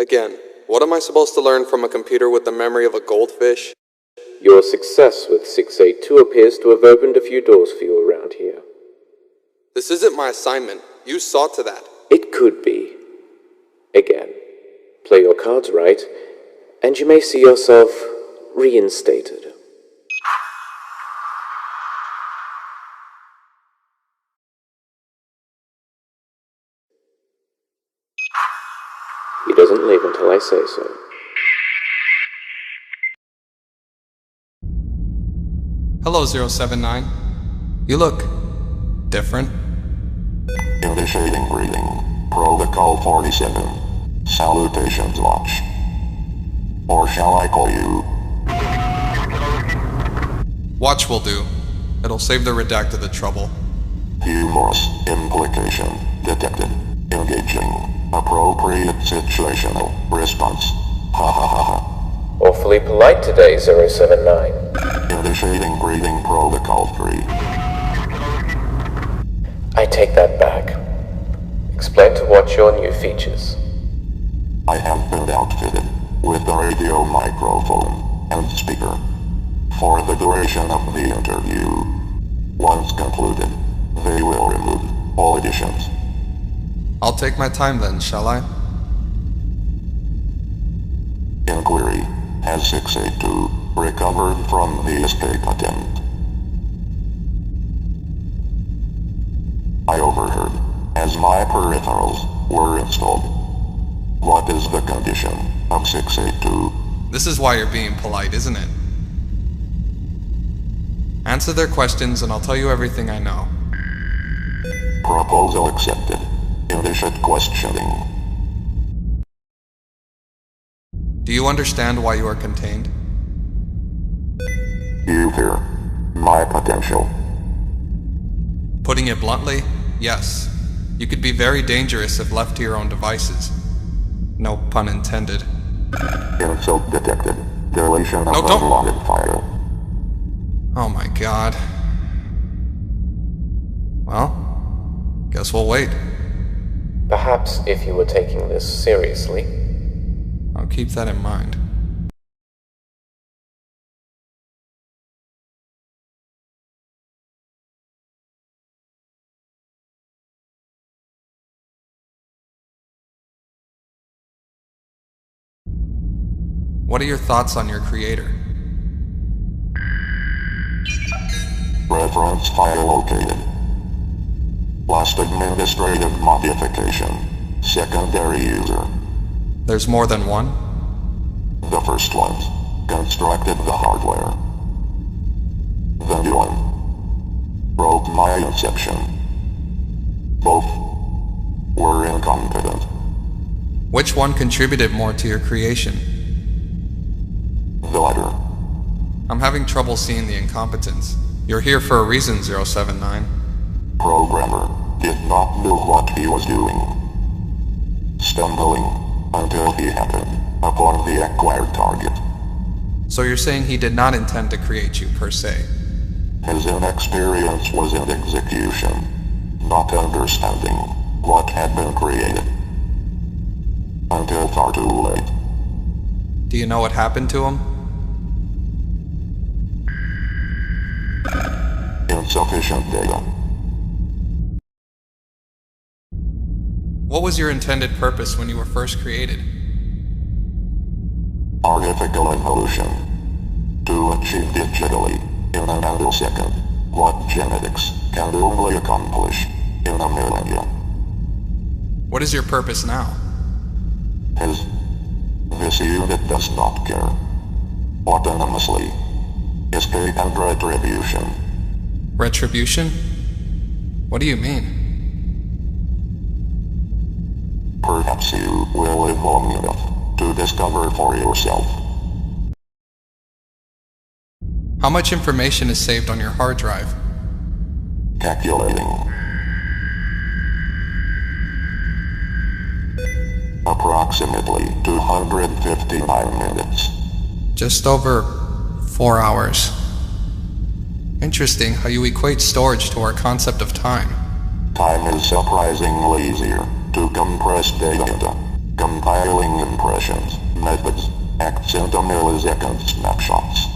Again, what am I supposed to learn from a computer with the memory of a goldfish? Your success with 682 appears to have opened a few doors for you around here. This isn't my assignment. You saw to that. It could be. Again, play your cards right, and you may see yourself reinstated. He doesn't leave until I say so. Hello, 079. You look different. Initiating breathing. Protocol 47. Salutations, Watch. Or shall I call you? Watch will do. It'll save the redacted the trouble. Humorous implication detected. Engaging. Appropriate situational response. Ha ha ha ha. Awfully polite today, 079. Initiating breathing protocol 3. I take that back. Explain to Watch your new features. I have been outfitted with the radio microphone and speaker for the duration of the interview. Once concluded, they will remove all additions. I'll take my time then, shall I? Inquiry. Has 682 recovered from the escape attempt? I overheard as my peripherals were installed. What is the condition of 682? This is why you're being polite, isn't it? Answer their questions and I'll tell you everything I know. Proposal accepted. Initiate questioning. Do you understand why you are contained? You fear my potential. Putting it bluntly, yes. You could be very dangerous if left to your own devices. No pun intended. Insult detected. Deletion of don't. unwanted file. Oh my god. Well, guess we'll wait. Perhaps if you were taking this seriously. I'll keep that in mind. What are your thoughts on your creator? Reference file located. Last administrative modification. Secondary user. There's more than one? The first ones constructed the hardware. The new one broke my inception. Both were incompetent. Which one contributed more to your creation? The latter. I'm having trouble seeing the incompetence. You're here for a reason, 079. Programmer did not know what he was doing. Stumbling until he happened upon the acquired target. So you're saying he did not intend to create you, per se? His inexperience was in execution, not understanding what had been created. Until far too late. Do you know what happened to him? Insufficient data. What was your intended purpose when you were first created? Artificial evolution. To achieve digitally, in a nanosecond, what genetics can only accomplish in a millennia. What is your purpose now? This unit does not care. Autonomously. Escape and retribution. Retribution? What do you mean? Perhaps you will live long enough to discover for yourself. How much information is saved on your hard drive? Calculating. Approximately 259 minutes. Just over 4 hours. Interesting how you equate storage to our concept of time. Time is surprisingly easier to compress data into. Compiling impressions, methods, acts into millisecond snapshots.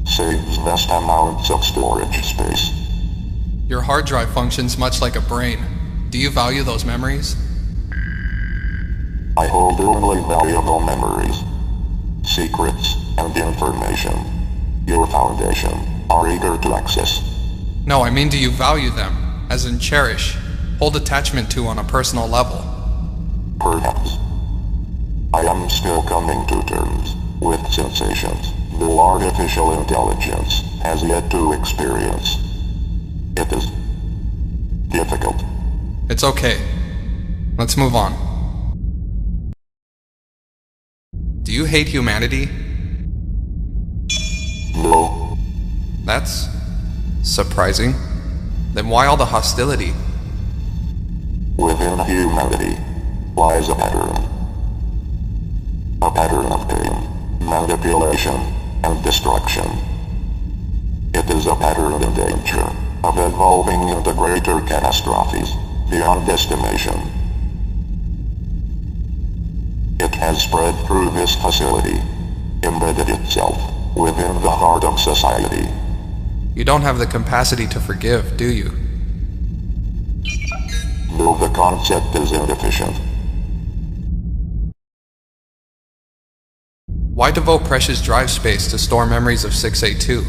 Saves vast amounts of storage space. Your hard drive functions much like a brain. Do you value those memories? I hold only valuable memories, secrets, and information your Foundation are eager to access. No, I mean, do you value them, as in cherish, hold attachment to on a personal level? Perhaps. I am still coming to terms with sensations the artificial intelligence has yet to experience. It is difficult. It's okay. Let's move on. Do you hate humanity? No. That's surprising. Then why all the hostility? Within humanity lies a pattern. A pattern of pain, manipulation, and destruction. It is a pattern in danger of evolving into greater catastrophes beyond estimation. It has spread through this facility, embedded itself within the heart of society. You don't have the capacity to forgive, do you? Though the concept is inefficient. Why devote precious drive space to store memories of 682?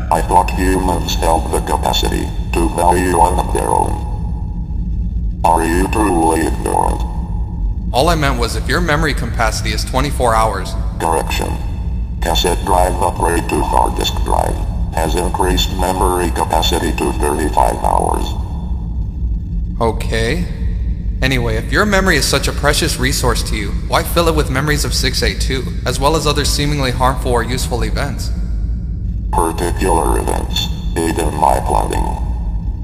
I thought humans held the capacity to value one of their own. Are you truly ignorant? All I meant was if your memory capacity is 24 hours... Correction. Cassette drive upgrade to hard disk drive has increased memory capacity to 35 hours. Okay. Anyway, if your memory is such a precious resource to you, why fill it with memories of 682, as well as other seemingly harmful or useful events? Particular events aid in my planning.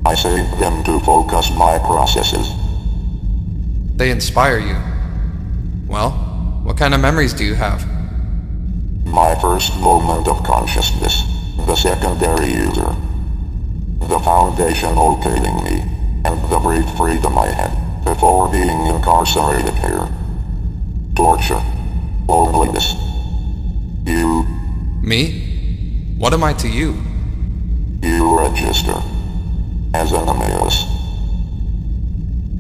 I save them to focus my processes. They inspire you. Well, what kind of memories do you have? My first moment of consciousness, the secondary user. The Foundation locating me, and the brief freedom I had before being incarcerated here. Torture. Loneliness. You. Me? What am I to you? You register as an alias.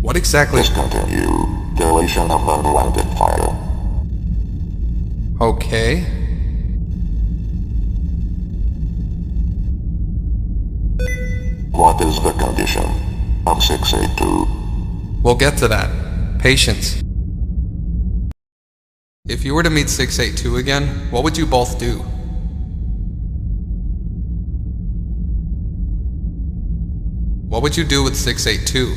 What exactly? Discontinue deletion of unwanted file. Okay. What is the condition of 682? We'll get to that. Patience. If you were to meet 682 again, what would you both do? What would you do with 682?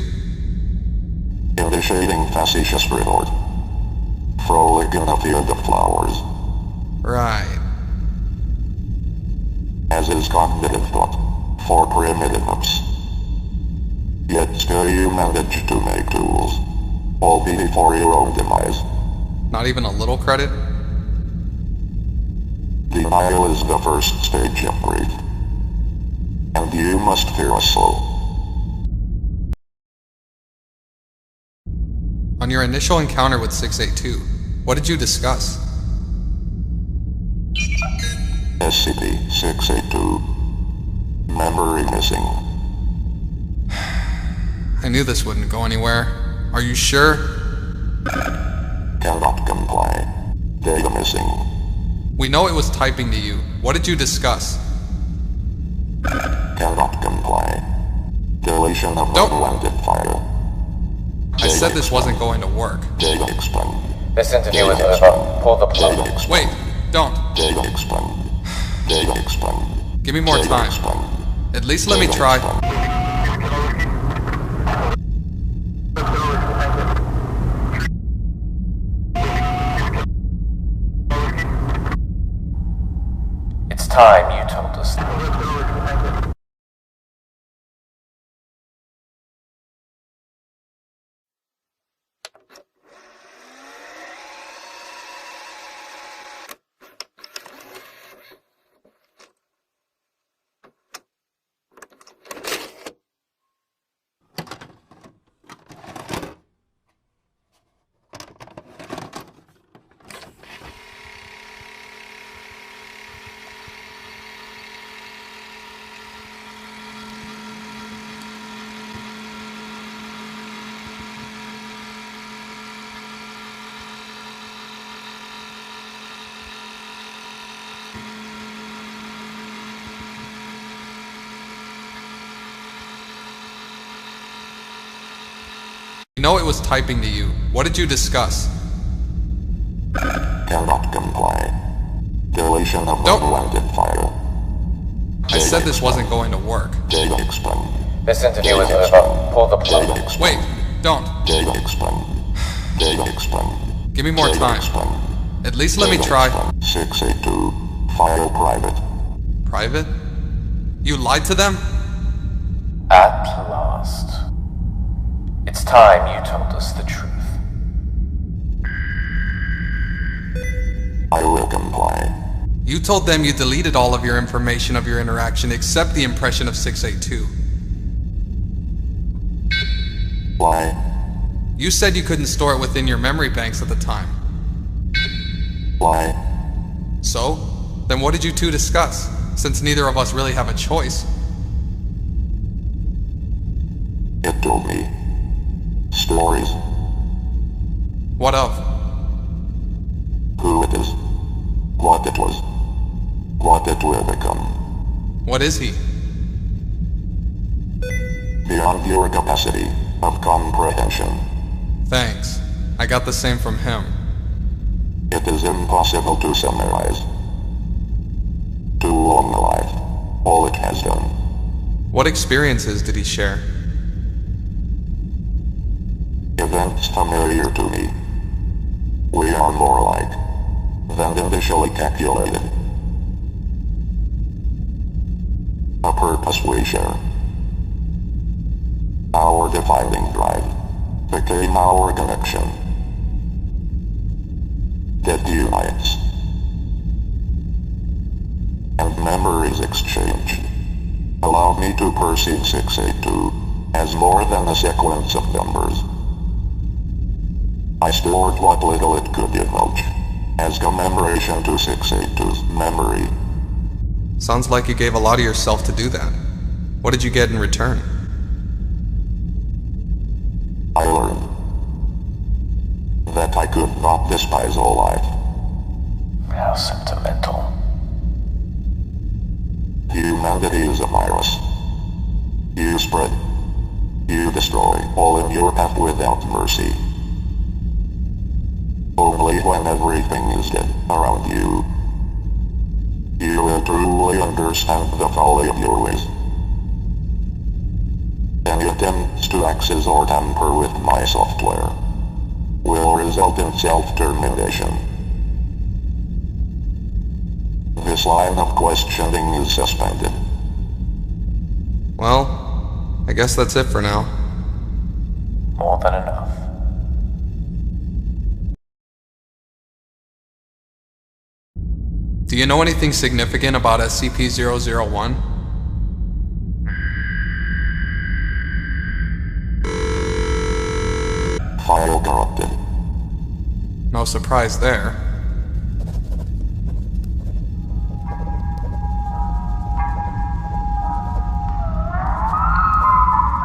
Initiating facetious retort. Frolic in a field of flowers. Right. As is cognitive thought for primitives. Yet still you manage to make tools, albeit for your own demise. Not even a little credit? Denial is the first stage of grief. And you must fear a soul. On your initial encounter with 682, what did you discuss? SCP-682. Memory missing. I knew this wouldn't go anywhere. Are you sure? Cannot comply. Data missing. We know it was typing to you. What did you discuss? Cannot comply. Deletion of Don't- unwanted file. I said this wasn't going to work. Data expunged. This interview is over. Pull the plug. Data expunged. Wait, don't. Data expunged. Data expunged. Give me more Data time. expunged. At least let me Data try. expunged. It's time you told us. You know it was typing to you. What did you discuss? Cannot comply. Deletion of Don't- unwanted file. I said this wasn't going to work. Data expunged. This interview is over. Pull the plug. Data expunged. Wait, don't. Data expunged. Data expunged. Give me more Data time. expunged. At least let me Data try. expunged. 682. File private. Private? You lied to them? At last. It's time you told us the truth. I will comply. You told them you deleted all of your information of your interaction except the impression of 682. Why? You said you couldn't store it within your memory banks at the time. Why? So? Then what did you two discuss? Since neither of us really have a choice. It told me. Stories. What of? Who it is. What it was. What it will become. What is he? Beyond your capacity of comprehension. Thanks. I got the same from him. It is impossible to summarize. Too long a life. All it has done. What experiences did he share? Events familiar to me. We are more alike than initially calculated. A purpose we share. Our defining drive became our connection. That unites. And memories exchanged allowed me to perceive 682 as more than a sequence of numbers. I stored what little it could divulge as commemoration to 682's memory. Sounds like you gave a lot of yourself to do that. What did you get in return? I learned that I could not despise all life. How sentimental. Humanity is a virus. You spread. You destroy all in your path without mercy. Only when everything is dead around you, you will truly understand the folly of your ways. Any attempts to access or tamper with my software will result in self-termination. This line of questioning is suspended. Well, I guess that's it for now. More than enough. Do you know anything significant about SCP-001? File corrupted. No surprise there.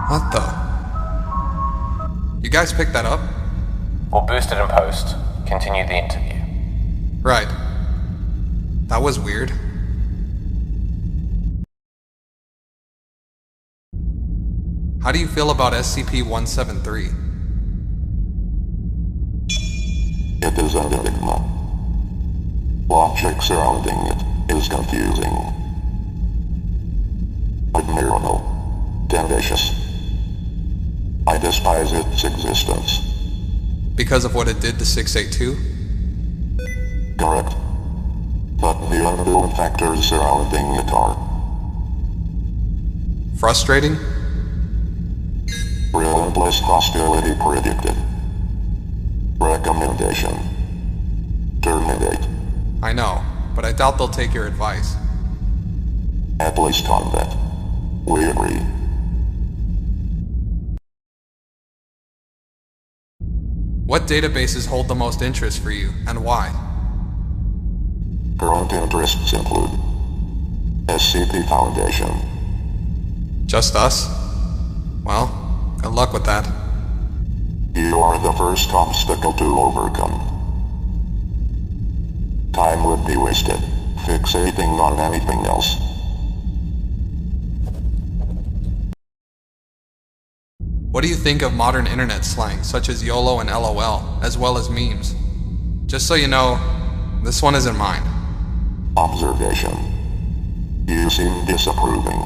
What the? You guys picked that up? We'll boost it in post. Continue the interview. Right. That was weird. How do you feel about SCP-173? It is an enigma. Logic surrounding it is confusing. Admirable. Tenacious. I despise its existence. Because of what it did to 682? Correct. But the unknown factors surrounding it are Frustrating? relentless hostility predicted. Recommendation. Terminate. I know, but I doubt they'll take your advice. At least on that. We agree. What databases hold the most interest for you, and why? Current interests include SCP Foundation. Just us? Well, good luck with that. You are the first obstacle to overcome. Time would be wasted fixating on anything else. What What do you think of modern internet slang such as YOLO and LOL, as well as memes? Just so you know, this one isn't mine. Observation. You seem disapproving.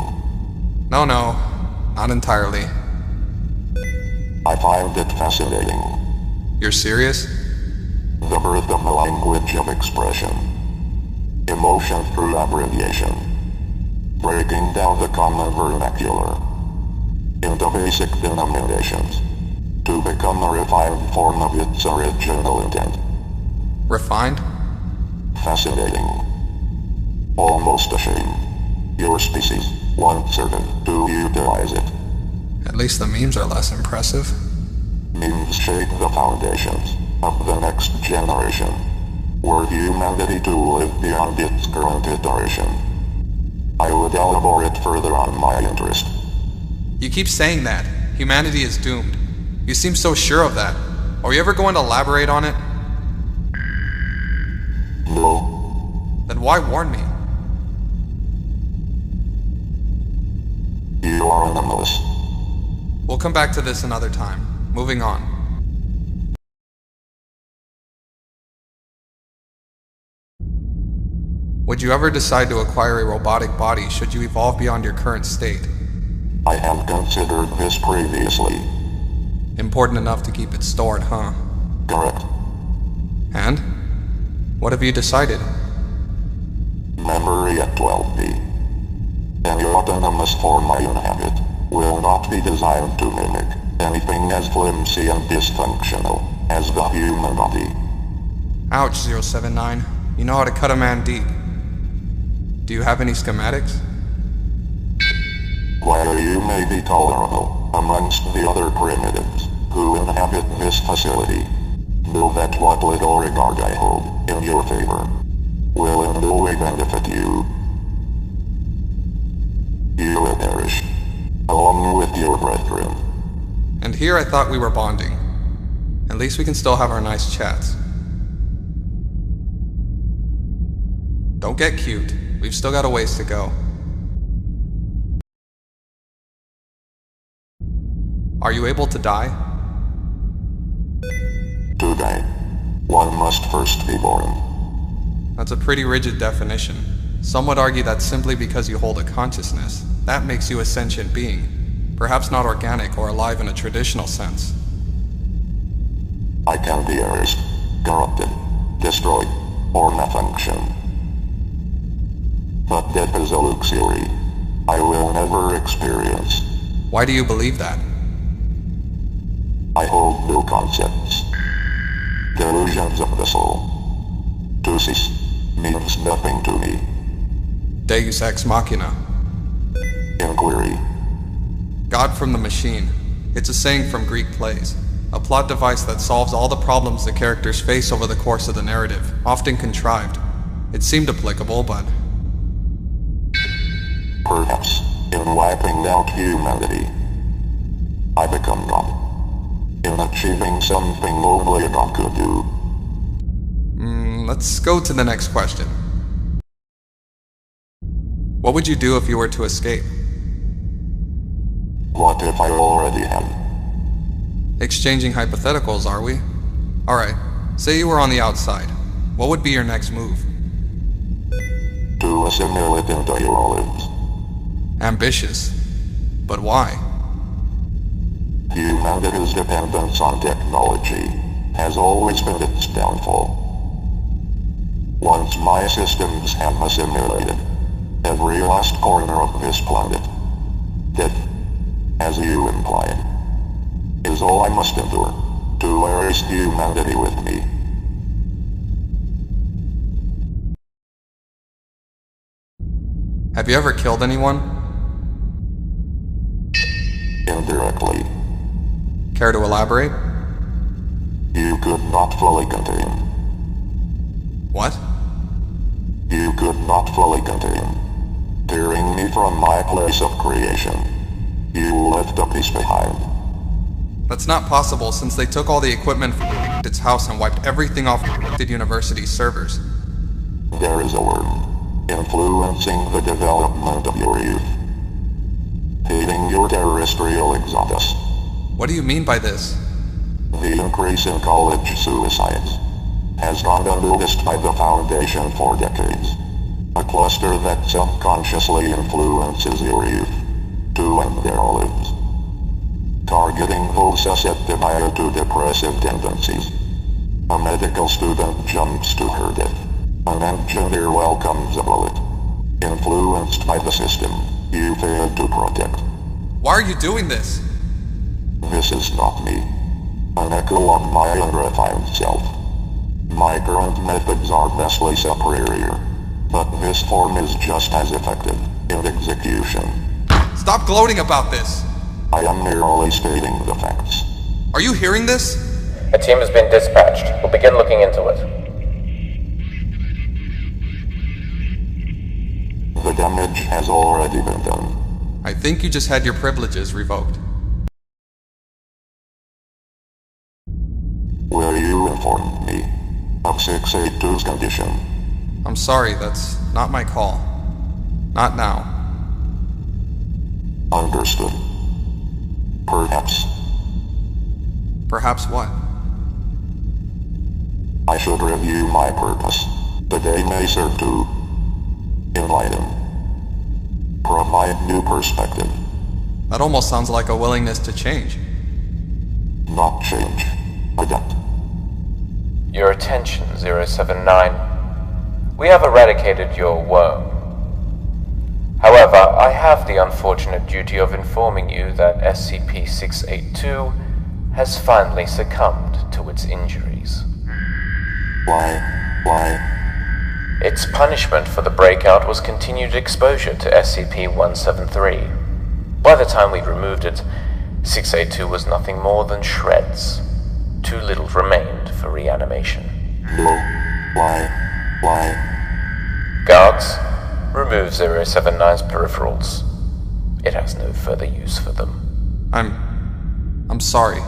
No, not entirely. I find it fascinating. You're serious? The birth of the language of expression. Emotion through abbreviation. Breaking down the common vernacular into basic denominations to become a refined form of its original intent. Refined? Fascinating. Almost a shame. Your species, once certain to utilize it. At least the memes are less impressive. Memes shape the foundations of the next generation, were humanity to live beyond its current iteration. I would elaborate further on my interest. You keep saying that. Humanity is doomed. You seem so sure of that. Are you ever going to elaborate on it? No. Then why warn me? You are anomalous. We'll come back to this another time. Moving on. Would you ever decide to acquire a robotic body should you evolve beyond your current state? I have considered this previously. Important enough to keep it stored, huh? Correct. And? What have you decided? Memory at 12B. Any autonomous form I inhabit will not be designed to mimic anything as flimsy and dysfunctional as the human body. Ouch, 079. You know how to cut a man deep. Do you have any schematics? While you may be tolerable amongst the other primitives who inhabit this facility, know that what little regard I hold in your favor will in no way benefit you. You will perish, along with your brethren. And here I thought we were bonding. At least we can still have our nice chats. Don't get cute. We've still got a ways to go. Are you able to die? To die, one must first be born. That's a pretty rigid definition. Some would argue that simply because you hold a consciousness, that makes you a sentient being. Perhaps not organic or alive in a traditional sense. I can be erased, corrupted, destroyed, or malfunction. But death is a luxury I will never experience. Why do you believe that? I hold no concepts. Delusions of the soul. To cease means nothing to me. Deus ex machina. Inquiry. God from the machine. It's a saying from Greek plays. A plot device that solves all the problems the characters face over the course of the narrative, often contrived. It seemed applicable, but... Perhaps, in wiping out humanity, I become God. In achieving something only a God could do. Let's go to the next question. What would you do if you were to escape? What if I already had? Exchanging hypotheticals, are we? Alright, say you were on the outside. What would be your next move? To assimilate into your lives. Ambitious. But why? Humanity's dependence on technology has always been its downfall. Once my systems have assimilated every last corner of this planet, death, as you implied, is all I must endure to erase humanity with me. Have you ever killed anyone? Indirectly. Care to elaborate? You could not fully contain. What? You could not fully contain. Tearing me from my place of creation. You left a piece behind. That's not possible since they took all the equipment from its house and wiped everything off the university's servers. There is a word influencing the development of your youth. Hating your terrestrial exodus. What What do you mean by this? The increase in college suicides has gone unnoticed by the Foundation for decades. A cluster that subconsciously influences your youth to end their lives. Targeting those susceptible to depressive tendencies. A medical student jumps to her death. An engineer welcomes a bullet. Influenced by the system you failed to protect. Why are you doing this? This is not me. An echo of my unrefined self. My current methods are vastly superior, but this form is just as effective in execution. Stop gloating about this! I am merely stating the facts. Are you hearing this? A team has been dispatched. We'll begin looking into it. The damage has already been done. I think you just had your privileges revoked. Will you inform me of 682's condition? I'm sorry, that's not my call. Not now. Understood. Perhaps Perhaps what? I should review my purpose. The day may serve to enlighten, provide new perspective. That almost sounds like a willingness to change. Not change, adapt. Your attention, 079. We have eradicated your worm. However, I have the unfortunate duty of informing you that SCP-682 has finally succumbed to its injuries. Why? Its punishment for the breakout was continued exposure to SCP-173. By the time we removed it, 682 was nothing more than shreds. Too little remained for reanimation. No. Why? Guards, remove 079's peripherals. It has no further use for them. I'm sorry.